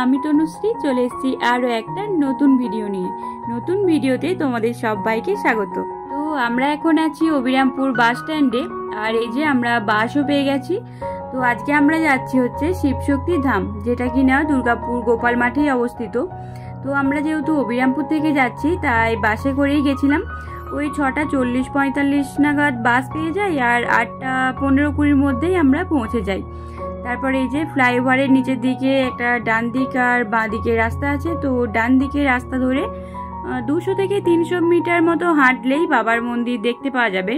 আমি তনুশ্রী চলে এসেছি আরও একটা নতুন ভিডিও নিয়ে। নতুন ভিডিওতে তোমাদের সবাইকে স্বাগত। তো আমরা এখন আছি অবিরামপুর বাস স্ট্যান্ডে, আর এই যে আমরা বাসও পেয়ে গেছি। তো আজকে আমরা যাচ্ছি হচ্ছে শিবশক্তি ধাম, যেটা কিনা দুর্গাপুর গোপাল মাঠেই অবস্থিত। তো আমরা যেহেতু অবিরামপুর থেকে যাচ্ছি তাই বাসে করেই গেছিলাম। ওই 6টা 40-45 নাগাদ বাস পেয়ে যাই, আর 8টা 15-20 মধ্যেই আমরা পৌঁছে যাই। তারপরে এই যে ফ্লাইওভারের নিচের দিকে একটা ডান দিক আর বাঁ দিকে রাস্তা আছে। তো ডান দিকে রাস্তা ধরে 200 থেকে 300 মিটার মতো হাঁটলেই বাবার মন্দির দেখতে পাওয়া যাবে।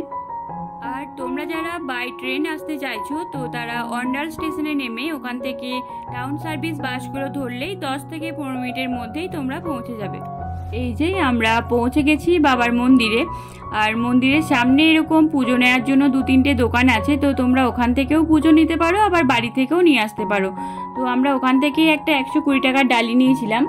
আর তোমরা যারা বাই ট্রেন আসতে চাইছো তো তারা অন্ডাল স্টেশনে নেমে ওখান থেকে টাউন সার্ভিস বাসগুলো ধরলেই 10 থেকে 15 মিনিটের মধ্যেই তোমরা পৌঁছে যাবে। এই যে আমরা পৌঁছে গেছি বাবার মন্দিরে, আর মন্দিরের সামনে এরকম পুজো নেওয়ার জন্য 2-3টে দোকান আছে। তো তোমরা ওখান থেকেও পুজো নিতে পারো, আবার বাড়ি থেকেও নিয়ে আসতে পারো। তো আমরা ওখান থেকেই একটা 120 টাকার ডালি নিয়েছিলাম।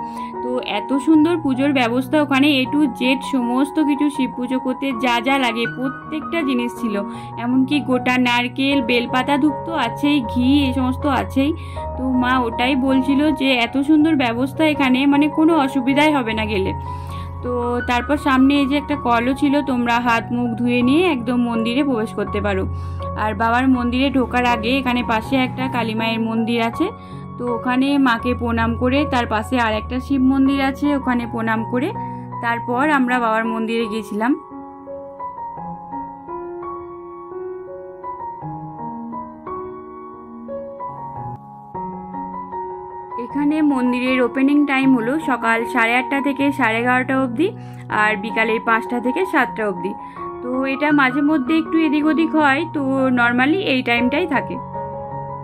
তো এত সুন্দর পুজোর ব্যবস্থা ওখানে, A to Z সমস্ত কিছু শিব পুজো করতে যা যা লাগে প্রত্যেকটা জিনিস ছিল। এমনকি গোটা নারকেল, বেলপাতা, ধূপ তো আছেই, ঘি এই সমস্ত আছেই। তো মা ওটাই বলছিল যে এত সুন্দর ব্যবস্থা এখানে, মানে কোনো অসুবিধাই হবে না গেলে। তো তারপর সামনে এই যে একটা কলও ছিল, তোমরা হাত মুখ ধুয়ে নিয়ে একদম মন্দিরে প্রবেশ করতে পারো। আর বাবার মন্দিরে ঢোকার আগে এখানে পাশে একটা কালী মায়ের মন্দির আছে। তো ওখানে মাকে প্রণাম করে, তার পাশে আর একটা শিব মন্দির আছে, ওখানে প্রণাম করে তারপর আমরা বাবার মন্দিরে গিয়েছিলাম। এখানে মন্দিরের ওপেনিং টাইম হলো সকাল 8:30 থেকে 11:30 অবধি, আর বিকালের 5টা থেকে 7টা অবধি। তো এটা মাঝে মধ্যে একটু এদিক ওদিক হয়, তো নর্মালি এই টাইমটাই থাকে।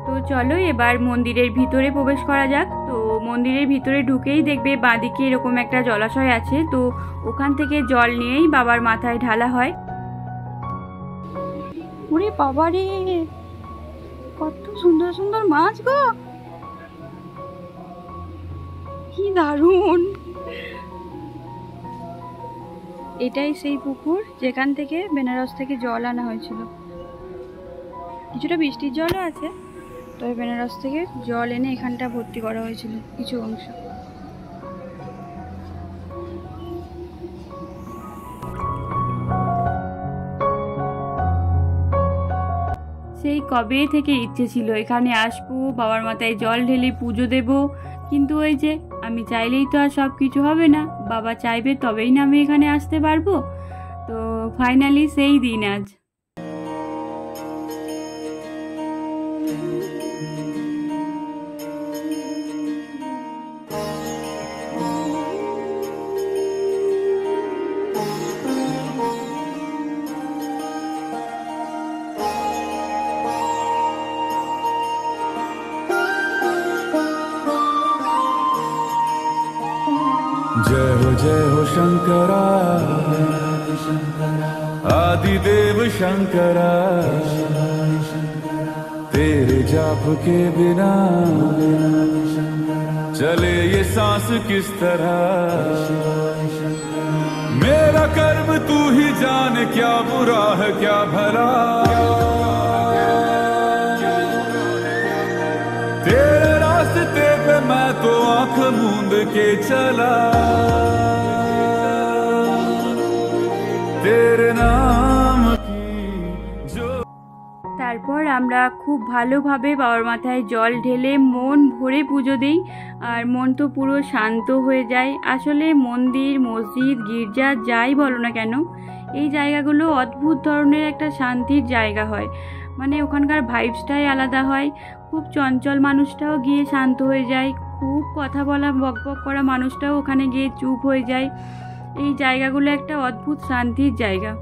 তো চলো এবার মন্দিরের ভিতরে প্রবেশ করা যাক। তো মন্দিরের ভিতরে ঢুকেই দেখবে বাঁদিকে এরকম একটা জলাশয় আছে। তো ওখান থেকে জল নিয়েই বাবার মাথায় ঢালা হয়। ওরে বাবা রে, কত সুন্দর সুন্দর মাছ গো, কি দারুণ! এটাই সেই পুকুর যেখান থেকে বেনারস থেকে জল আনা হয়েছিল। কিছুটা বৃষ্টির জলও আছে, তবে বেনারস থেকে জল এনে এখানটা ভর্তি করা হয়েছিল কিছু অংশ। সেই কবে থেকে ইচ্ছে ছিল এখানে আসবো, বাবার মাথায় জল ঢেলে পুজো দেব, কিন্তু ওই যে আমি চাইলেই তো আর সব কিছু হবে না, বাবা চাইবে তবেই না আমি এখানে আসতে পারবো। তো ফাইনালি সেই দিন আজ। जय हो शंकरा आदिदेव शंकरा, तेरे जाप के बिना चले ये सांस किस तरह। मेरा कर्म तू ही जान, क्या बुरा है क्या भला, तेरे रास्ते पे मैं तो आंख मूंद के चला, तेरे नाम की जो। তারপর আমরা খুব ভালোভাবে বাবার মাথায় জল ঢেলে মন ভরে পুজো দিই, আর মন তো পুরো শান্ত হয়ে যায়। আসলে মন্দির, মসজিদ, গির্জা যাই বলো না কেন, এই জায়গাগুলো অদ্ভুত ধরনের একটা শান্তির জায়গা হয়। মানে ওখানকার ভাইবসটাই আলাদা হয়। খুব চঞ্চল মানুষটাও গিয়ে শান্ত হয়ে যায়, খুব কথা বলা বকবক করা মানুষটাও ওখানে গিয়ে চুপ হয়ে যায়। এই জায়গাগুলো একটা অদ্ভুত শান্তির জায়গা।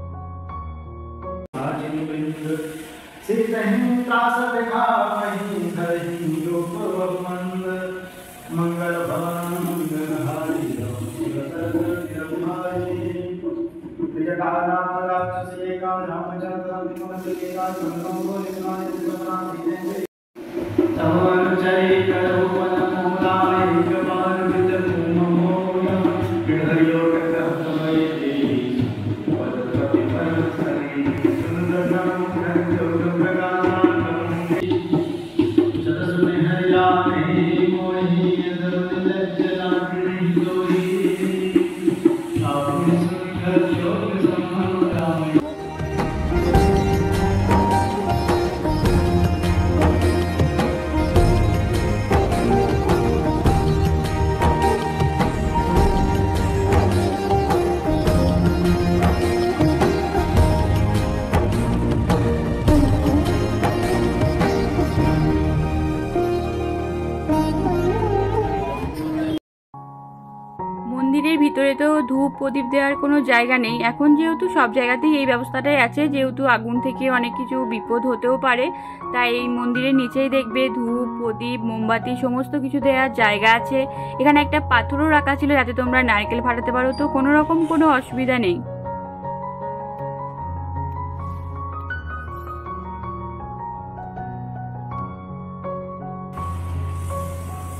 মন্দিরের ভিতরে তো ধূপ প্রদীপ দেওয়ার কোনো জায়গা নেই এখন, যেহেতু সব জায়গাতেই এই ব্যবস্থাটাই আছে, যেহেতু আগুন থেকে অনেক কিছু বিপদ হতেও পারে, তাই এই মন্দিরের নিচেই দেখবে ধূপ প্রদীপ মোমবাতি সমস্ত কিছু দেওয়ার জায়গা আছে। এখানে একটা পাথরও রাখা ছিল যাতে তোমরা নারকেল ফাটাতে পারো, তো কোনো রকম কোনো অসুবিধা নেই।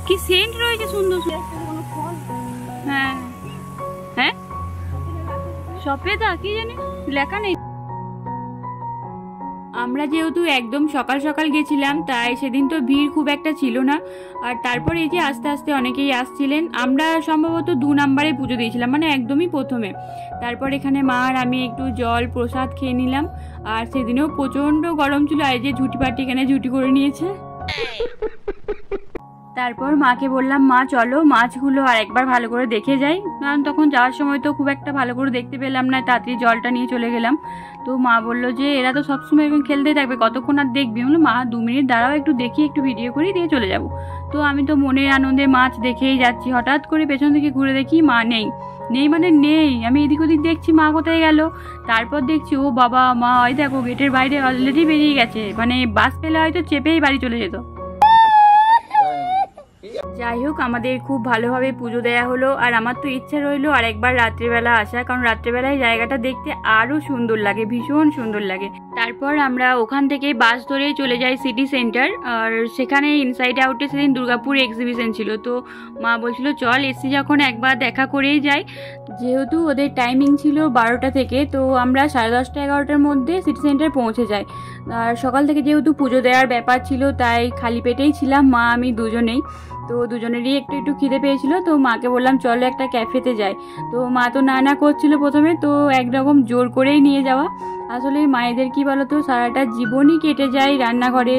কি সেন্ট রয়েছে সুন্দর। হ্যাঁ হ্যাঁ সফেদা কি জানি লেখা নেই। আমরা যেহেতু একদম সকাল সকাল গেছিলাম তাই সেদিন তো ভিড় খুব একটা ছিল না। আর তারপর এই যে আস্তে আস্তে অনেকেই আসছিলেন। আমরা সম্ভবত 2 নম্বরে পুজো দিয়েছিলাম, মানে একদমই প্রথমে। তারপর এখানে মা আর আমি একটু জল প্রসাদ খেয়ে নিলাম। আর সেদিনেও প্রচণ্ড গরম ছিল, আর এই যে ঝুটি পাটি এখানে ঝুটি করে নিয়েছে। তারপর মাকে বললাম মা চলো মাছগুলো আর একবার ভালো করে দেখে যাই, কারণ তখন যাওয়ার সময় তো খুব একটা ভালো করে দেখতে পেলাম না, তাড়াতাড়ি জলটা নিয়ে চলে গেলাম। তো মা বললো যে এরা তো সবসময় এরকম খেলতেই থাকবে, কতক্ষণ আর দেখবি? বললো মা 2 মিনিট দাঁড়াও, একটু দেখি, একটু ভিডিও করি, দিয়ে চলে যাব। তো আমি তো মনের আনন্দে মাছ দেখেই যাচ্ছি, হঠাৎ করে পেছন থেকে ঘুরে দেখি মা নেই। নেই মানে নেই, আমি এদিক ওদিক দেখছি মা কোথায় গেল। তারপর দেখছি ও বাবা, মা ওই দেখো গেটের বাইরে অলরেডি বেরিয়ে গেছে, মানে বাস পেলে হয়তো চেপেই বাড়ি চলে যেত। যাই হোক আমাদের খুব ভালোভাবে পুজো দেওয়া হলো। আর আমার তো ইচ্ছা রইলো আর একবার রাত্রিবেলা আসা, কারণ রাত্রিবেলায় জায়গাটা দেখতে আরও সুন্দর লাগে, ভীষণ সুন্দর লাগে। তারপর আমরা ওখান থেকে বাস ধরেই চলে যাই সিটি সেন্টার। আর সেখানে ইনসাইড আউটে সেদিন দুর্গাপুর এক্সিবিশন ছিল, তো মা বলছিল চল এসি যখন একবার দেখা করেই যাই। যেহেতু ওদের টাইমিং ছিল 12টা থেকে, তো আমরা 10:30 11টার মধ্যে সিটি সেন্টার পৌঁছে যাই। আর সকাল থেকে যেহেতু পুজো দেওয়ার ব্যাপার ছিল তাই খালি পেটেই ছিলাম মা আমি দুজনেই। তো দুজনেরই একটু একটু খিদে পেয়েছিল, তো মাকে বললাম চলো একটা ক্যাফেতে যাই। তো মা তো না করছিল প্রথমে, তো একরকম জোর করেই নিয়ে যাওয়া। আসলে মায়েদের কি বলতো, সারাটা জীবনই কেটে যায় রান্নাঘরে,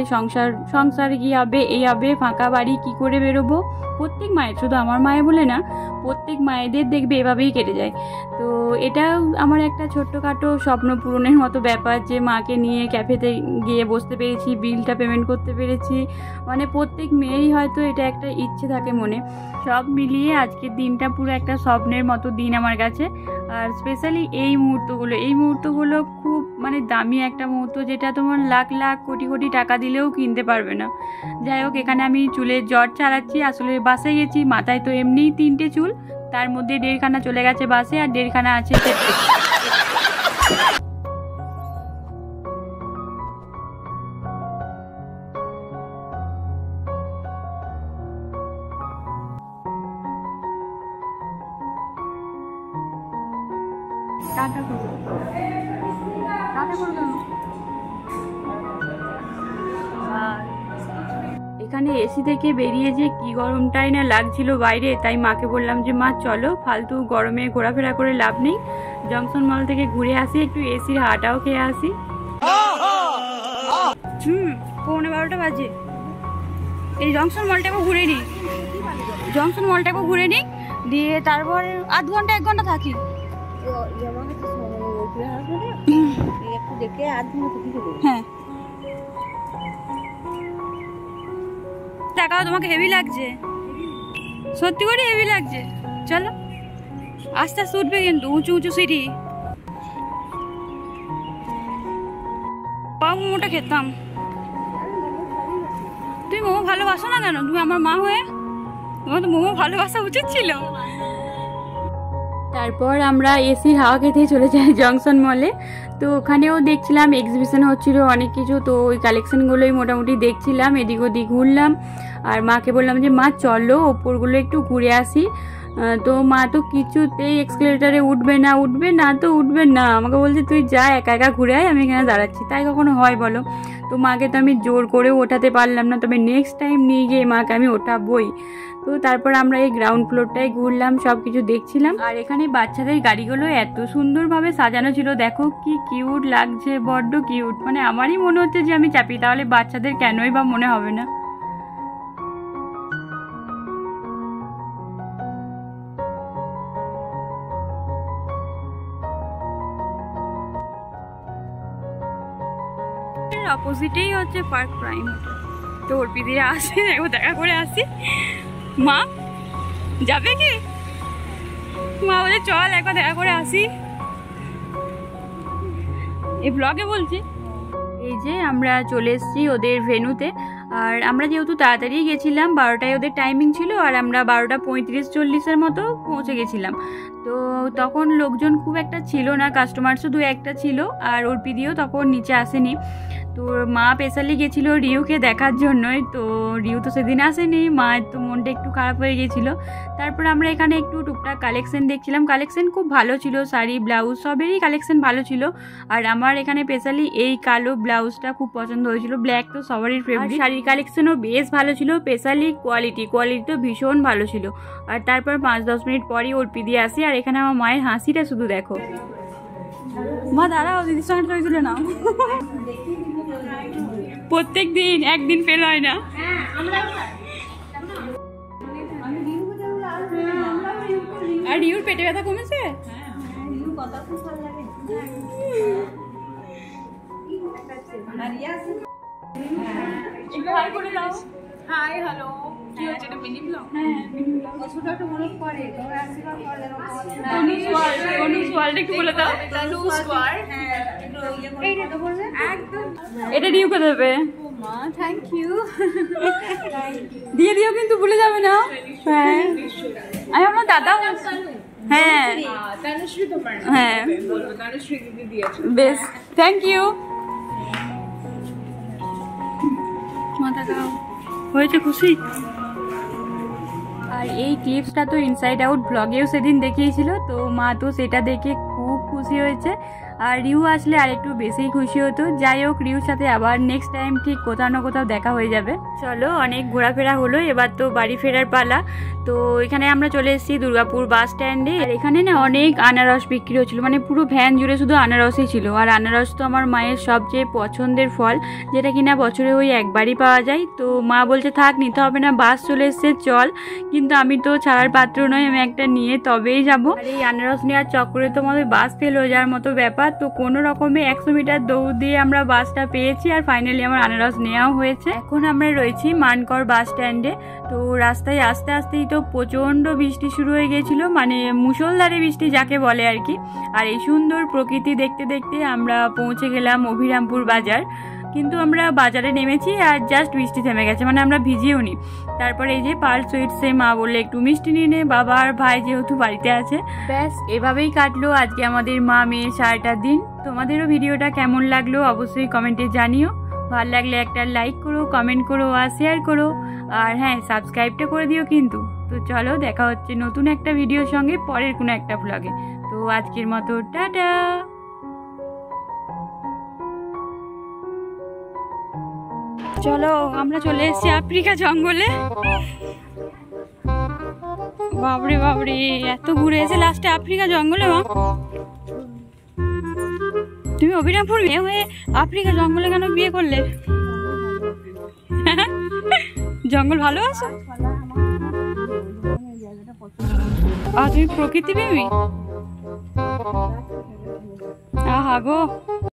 সংসার কি হবে, এই হবে, ফাঁকা বাড়ি কি করে বেরোবো। প্রত্যেক মায়ের, শুধু আমার মায়ের বলে না, প্রত্যেক মায়েদের দেখবে এভাবেই কেটে যায়। তো এটাও আমার একটা ছোট্টখাটো স্বপ্ন পূরণের মতো ব্যাপার, যে মাকে নিয়ে ক্যাফেতে গিয়ে বসতে পেরেছি, বিলটা পেমেন্ট করতে পেরেছি। মানে প্রত্যেক মেয়েরই হয়তো এটা একটা ইচ্ছে থাকে মনে। সব মিলিয়ে আজকের দিনটা পুরো একটা স্বপ্নের মতো দিন আমার কাছে। আর স্পেশালি এই মুহূর্তগুলো খুব মানে দামি একটা মুহূর্ত, যেটা তোমার লাখ লাখ কোটি কোটি টাকা দিলেও কিনতে পারবে না। যাই হোক এখানে আমি চুলের জট চালাচ্ছি, আসলে বাসে গেছি, মাথায় তো এমনিই 3টে চুল, তার মধ্যে 1.5খানা চলে গেছে বাসে আর 1.5খানা আছে ক্ষেত্রে। এখানে এসি থেকে বেরিয়ে যে কি গরমটাই না লাগছিল বাইরে, তাই মাকে বললাম যে মা চলো ফালতু গরমে ঘোরাফেরা করে লাভ নেই, জংশন মল থেকে ঘুরে আসি, একটু এসির হাওয়াটাও খেয়ে আসি। 11:15 বাজে। এই জংশন মলটাকেও ঘুরে নিই, দিয়ে তারপর আধ ঘন্টা 1 ঘন্টা থাকি। হ্যাঁ টাকাও তোমাকে হেভি লাগছে, সত্যি করে হেভি লাগছে। চলো আস্তে আস্তে উঠবে, কিন্তু উঁচু উঁচু সিঁড়ি। মোমোটা খেতাম। তুমি মোমো ভালোবাসো না কেন? তুমি আমার মা হয়ে তোমার তো মোমো ভালোবাসা উচিত ছিল। তারপর আমরা এসির হাওয়া খেতে চলে যাই জংশন মলে। তো ওখানেও দেখছিলাম এক্সিবিশন হচ্ছিল অনেক কিছু, তো ওই কালেকশনগুলোই মোটামুটি দেখছিলাম, এদিক ওদিক ঘুরলাম। আর মাকে বললাম যে মা চলো ওপরগুলো একটু ঘুরে আসি। তো মা তো কিছুতেই এক্সকেলেটারে উঠবে না, আমাকে বলছে তুই যা একা একা ঘুরে আয়, আমি এখানে দাঁড়াচ্ছি। তাই কখনো হয় বলো? তো মাকে তো আমি জোর করেও ওঠাতে পারলাম না, তবে নেক্সট টাইম নিয়ে গিয়ে মাকে আমি ওঠাবই। তো তারপর আমরা এই গ্রাউন্ড ফ্লোরটায় ঘুরলাম, সব কিছু দেখছিলাম। আর এখানে বাচ্চাদের গাড়িগুলো এত সুন্দরভাবে সাজানো ছিল, দেখো কি কিউট লাগছে, বড্ড কিউট। মানে আমারই মনে হচ্ছে যে আমি চাপি, তাহলে বাচ্চাদের কেনই বা মনে হবে না। অপোজিটেই হচ্ছে পার্ক প্রাইম হোটেল। তো অর্পিদিরা আসে, দেখা করে আসি। মা যাবে কি? মা বলে চল একবার দেখা করে আসি, এই ব্লগে বলছি। এই যে আমরা চলে এসেছি ওদের ভেন্যুতে, আর আমরা যেহেতু তাড়াতাড়ি গেছিলাম, 12টায় ওদের টাইমিং ছিল, আর আমরা 12:35-40 মতো পৌঁছে গেছিলাম। তো তখন লোকজন খুব একটা ছিল না, কাস্টমার শুধু একটা ছিল, আর অর্পিদিও তখন নিচে আসেনি। তো মা স্পেশালি গেছিলো রিউকে দেখার জন্যই, তো রিউ তো সেদিন আসেনি, মায়ের তো মনটা একটু খারাপ হয়ে গেছিলো। তারপর আমরা এখানে একটু টুকটাক কালেকশন দেখছিলাম, কালেকশন খুব ভালো ছিল, শাড়ি ব্লাউজ সবেরই কালেকশন ভালো ছিল। আর আমার এখানে স্পেশালি এই কালো ব্লাউজটা খুব পছন্দ হয়েছিল, ব্ল্যাক তো সবারই ফেভারিট। শাড়ির কালেকশনও বেশ ভালো ছিল, স্পেশালি কোয়ালিটি তো ভীষণ ভালো ছিল। আর তারপর 5-10 মিনিট পরই অর্পিদি আসি, আর এখানে আমার মায়ের হাসিটা শুধু দেখো। মা দাঁড়াও, দিদির সঙ্গে ছবি তুলে নাও। প্রত্যেক দিন একদিন ফেল হয় না। আর রিউর পেটে ব্যথা কমেছে? হাই হ্যালো, কি হচ্ছে? এটা মিনি ব্লগ। এটা রিউকে দেবে। Thank you. দিয়ে দিও কিন্তু ভুলে যাবে না। হ্যাঁ আমি আমার দাদা। হ্যাঁ তানুশ্রী তোমার, হ্যাঁ বলবো তানুশ্রী দিদি দিয়েছে। বেশ, থ্যাংক ইউ। মাথা খাও, হয়েছে খুশি? আর এই ক্লিপসটা তো ইনসাইড আউট ব্লগেও সেদিন দেখিয়েছিল, তো মা তো সেটা দেখে খুব খুশি হয়েছে। আর রিউ আসলে আর একটু বেশিই খুশি হতো। যাই হোক, রিউর সাথে আবার নেক্সট টাইম ঠিক কোথাও না কোথাও দেখা হয়ে যাবে। চলো, অনেক ঘোরাফেরা হলো, এবার তো বাড়ি ফেরার পালা। তো এখানে আমরা চলে এসেছি দুর্গাপুর বাস স্ট্যান্ডে। আর এখানে না অনেক আনারস বিক্রি হচ্ছিল, মানে পুরো ভ্যান জুড়ে শুধু আনারসই ছিল। আর আনারস তো আমার মায়ের সবচেয়ে পছন্দের ফল, যেটা কিনা বছরে ওই একবারই পাওয়া যায়। তো মা বলছে থাক, নিতে হবে না, বাস চলে এসছে চল। কিন্তু আমি তো ছাড়ার পাত্র নয়, আমি একটা নিয়ে তবেই যাব। আর এই আনারস নেওয়ার চক্করে তো আমাদের বাস ফেল হয়ে যাওয়ার মতো ব্যাপার। তো কোনো রকমে 100 মিটার দৌড় দিয়ে আমরা বাসটা পেয়েছি, আর ফাইনালি আমার আনারস নেওয়াও হয়েছে। এখন আমরা রয়েছি মানকর বাস স্ট্যান্ডে। তো রাস্তায় আস্তে আস্তেই তো প্রচণ্ড বৃষ্টি শুরু হয়ে গিয়েছিল, মানে মুষলধারে বৃষ্টি যাকে বলে আর কি। আর এই সুন্দর প্রকৃতি দেখতে দেখতে আমরা পৌঁছে গেলাম অভিরামপুর বাজার। কিন্তু আমরা বাজারে নেমেছি আর জাস্ট বৃষ্টি থেমে গেছে, মানে আমরা ভিজিও নি। তারপরে এই যে পার্ল সুইটসে মা বললে একটু মিষ্টি নিয়ে নে, বাবা আর ভাই যেহেতু বাড়িতে আছে। ব্যাস এভাবেই কাটলো আজকে আমাদের মা মেয়ে সারাটা দিন। তোমাদেরও ভিডিওটা কেমন লাগলো অবশ্যই কমেন্টে জানিও। ভালো লাগলে একটা লাইক করো, কমেন্ট করো আর শেয়ার করো। আর হ্যাঁ, সাবস্ক্রাইবটা করে দিও কিন্তু। তো চলো, দেখা হচ্ছে নতুন একটা ভিডিওর সঙ্গে পরের কোনো একটা ব্লগে। তো আজকের মতো টাটা। চলো, আমরা চলে এসেছি আফ্রিকা জঙ্গলে। বাবরে বাবরে, এত ঘুরে এসে লাস্টে আফ্রিকা জঙ্গলে। মা তুমি অভিরামপুর মেয়ে হয়ে আফ্রিকা জঙ্গলে কেন বিয়ে করলে? জঙ্গল ভালো আছে? আর তুমি প্রকৃতি প্রেমী? আহা গো।